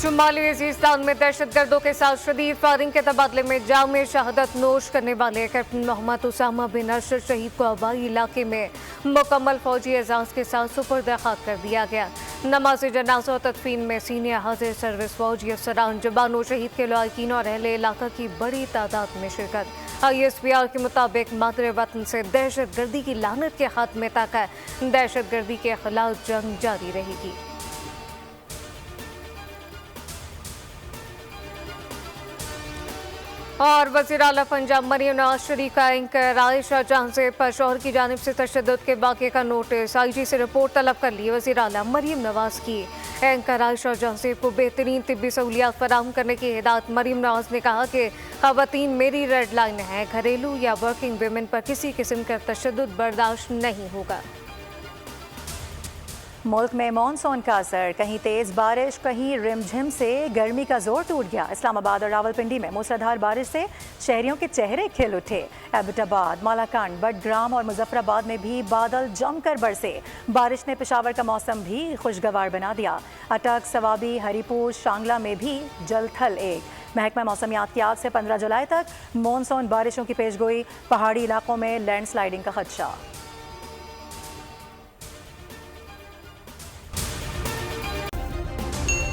शुमाली वजीरिस्तान में दहशतगर्दों के साथ शदीद फायरिंग के तबादले में जाम शहादत नोश करने वाले कैप्टन मोहम्मद उसामा बिन अशर शहीद को आबाई इलाके में मुकम्मल फौजी एजाज के साथ सुपुर्द खाक कर दिया गया। नमाज जनाजा और तदफीन में सीनियर हाजिर सर्विस फौजी अफसरान जवानों शहीद के लवाकिन और अहले इलाका की बड़ी तादाद में शिरकत। ISPR के मुताबिक मादरे वतन से दहशत गर्दी की लानत के खात्मे तक दहशत गर्दी के खिलाफ जंग जारी रहेगी। और वज़ीर आला पंजाब मरियम नवाज शरीफ का एंकर आयशा जहां से शौहर की जानिब से तशद्दुद के वाक़े का नोटिस IG से रिपोर्ट तलब कर ली। वज़ीर आला मरियम नवाज की एंकर आयशा जहां को बेहतरीन तिब्बी सहूलियात फराहम करने की हिदायत। मरियम नवाज ने कहा कि ख़वातीन मेरी रेड लाइन है, घरेलू या वर्किंग वेमेन पर किसी किस्म का तशद्दुद बर्दाश्त नहीं होगा। मुल्क में मानसून का असर, कहीं तेज बारिश कहीं रिमझिम से गर्मी का जोर टूट गया। इस्लामाबाद और रावलपिंडी में मूसलाधार बारिश से शहरियों के चेहरे खिल उठे। एबटाबाद, मालाकांड, बडग्राम और मुजफ्फराबाद में भी बादल जमकर बरसे। बारिश ने पेशावर का मौसम भी खुशगवार बना दिया। अटक, सवाबी, हरीपुर, शांगला में भी जल थल एक। महकमा मौसमियात की आज से 15 जुलाई तक मानसून बारिशों की पेशगोई। पहाड़ी इलाकों में लैंडस्लाइडिंग का खदशा।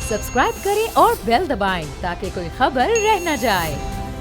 सब्सक्राइब करें और बेल दबाएं ताकि कोई खबर रह न जाए।